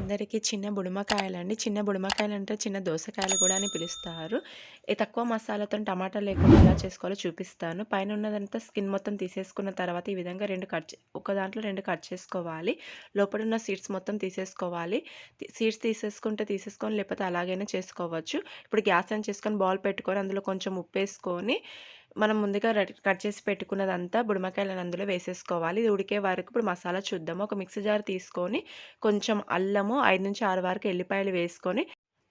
అందరికీ చిన్న బుడమకాయలండి. చిన్న బుడమకాయలంటే చిన్న దోసకాయలు కూడా అని పిలుస్తారు. తక్కువ మసాలాతోని టమాటా లేకుండా ఎలా చేసుకోవాలో చూపిస్తాను. పైన ఉన్నదంతా స్కిన్ మొత్తం తీసేసుకున్న తర్వాత ఈ విధంగా ఒక దాంట్లో 2 కట్ చేసుకోవాలి. లోపలున్న సీడ్స్ మొత్తం తీసేసుకోవాలి. సీడ్స్ తీసేసుకొని లేకపోతే అలాగైనా చేసుకోవచ్చు. ఇప్పుడు గ్యాస్ ఆన్ చేసుకొని బౌల్ పెట్టుకొని అందులో కొంచెం ఉప్పేసుకొని మనం ముందుగా కట్ చేసి పెట్టుకున్నదంతా బుడమకాయలను అందులో వేసేసుకోవాలి. ఇది ఉడికే వరకు ఇప్పుడు మసాలా చూద్దాము. ఒక మిక్సీ జార్ తీసుకొని కొంచెం అల్లము 5-6 వరకు ఎల్లిపాయలు వేసుకొని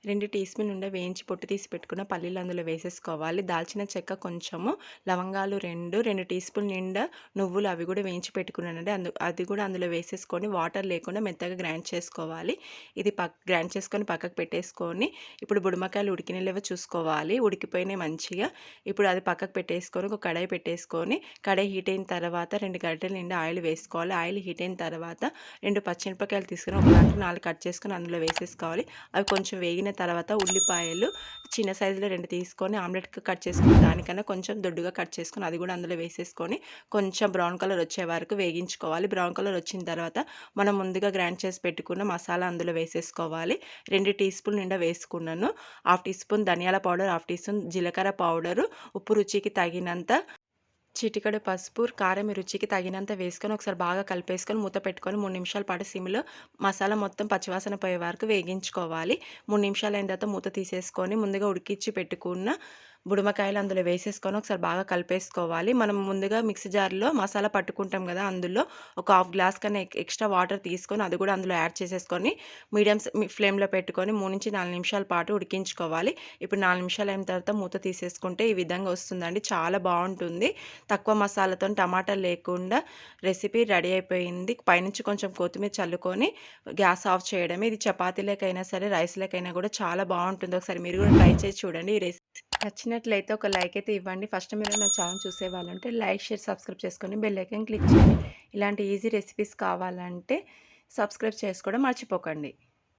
2 టీ స్పూన్ నుండి వేయించి పొట్టు తీసి పెట్టుకున్న పల్లీలు అందులో వేసేసుకోవాలి. దాల్చిన చెక్క కొంచెము, లవంగాలు 2 టీ స్పూన్ నిండా నువ్వులు అవి కూడా వేయించి పెట్టుకున్నానండి. అది కూడా అందులో వేసేసుకొని వాటర్ లేకుండా మెత్తగా గ్రైండ్ చేసుకోవాలి. ఇది గ్రైండ్ చేసుకొని పక్కకు పెట్టేసుకొని ఇప్పుడు బుడమకాయలు ఉడికినలేవో చూసుకోవాలి. ఉడికిపోయినాయి మంచిగా. ఇప్పుడు అది పక్కకు పెట్టేసుకొని ఒక కడాయి పెట్టేసుకొని కడాయి హీట్ అయిన తర్వాత 2 గరిటెల నిండా ఆయిల్ వేసుకోవాలి. ఆయిల్ హీట్ అయిన తర్వాత 2 పచ్చిమిరపకాయలు తీసుకొని ఒక దాంట్లో 4 కట్ చేసుకొని అందులో వేసేసుకోవాలి. అవి కొంచెం వేగిన తర్వాత ఉల్లిపాయలు చిన్న సైజులో 2 తీసుకొని ఆమ్లెట్‌కి కట్ చేసుకున్న దానికన్నా కొంచెం దొడ్డుగా కట్ చేసుకొని అది కూడా అందులో వేసేసుకొని కొంచెం బ్రౌన్ కలర్ వచ్చే వరకు వేగించుకోవాలి. బ్రౌన్ కలర్ వచ్చిన తర్వాత మనం ముందుగా గ్రైండ్ చేసి పెట్టుకున్న మసాలా అందులో వేసేసుకోవాలి. 2 టీ స్పూన్ నిండా వేసుకున్నాను. 1/2 టీ స్పూన్ ధనియాల పౌడర్, 1/2 టీ స్పూన్ జీలకర్ర పౌడరు, ఉప్పు రుచికి తగినంత, చిటికెడు పసుపు, కారం రుచికి తగినంత వేసుకొని ఒకసారి బాగా కలిపేసుకొని మూత పెట్టుకొని 3 నిమిషాల పాటు సిమ్‌లో మసాలా మొత్తం పచ్చివాసన పోయే వరకు వేగించుకోవాలి. 3 నిమిషాలు అయిన తర్వాత మూత తీసేసుకొని ముందుగా ఉడికించి పెట్టుకున్న బుడమకాయలు అందులో వేసేసుకొని ఒకసారి బాగా కలిపేసుకోవాలి. మనం ముందుగా మిక్సీ జార్‌లో మసాలా పట్టుకుంటాం కదా, అందులో ఒక హాఫ్ గ్లాస్ కన్నా ఎక్స్ట్రా వాటర్ తీసుకొని అది కూడా అందులో యాడ్ చేసేసుకొని మీడియం ఫ్లేమ్‌లో పెట్టుకొని 3-4 నిమిషాల పాటు ఉడికించుకోవాలి. ఇప్పుడు 4 నిమిషాలు అయిన తర్వాత మూత తీసేసుకుంటే ఈ విధంగా వస్తుందండి. చాలా బాగుంటుంది. తక్కువ మసాలాతో టమాటా లేకుండా రెసిపీ రెడీ అయిపోయింది. పైనుంచి కొంచెం కొత్తిమీర చల్లుకొని గ్యాస్ ఆఫ్ చేయడమే. ఇది చపాతీలకైనా సరే రైస్‌లకైనా కూడా చాలా బాగుంటుంది. ఒకసారి మీరు కూడా ట్రై చేసి చూడండి. ఈ రెసిపీ నచ్చినట్లయితే ఒక లైక్ అయితే ఇవ్వండి. ఫస్ట్ మీరు నా ఛానల్ చూసేవాళ్ళంటే లైక్, షేర్, సబ్స్క్రైబ్ చేసుకొని బెల్ ఐకాన్ క్లిక్ చేయండి. ఇలాంటి ఈజీ రెసిపీస్ కావాలంటే సబ్స్క్రైబ్ చేసుకోవడం మర్చిపోకండి.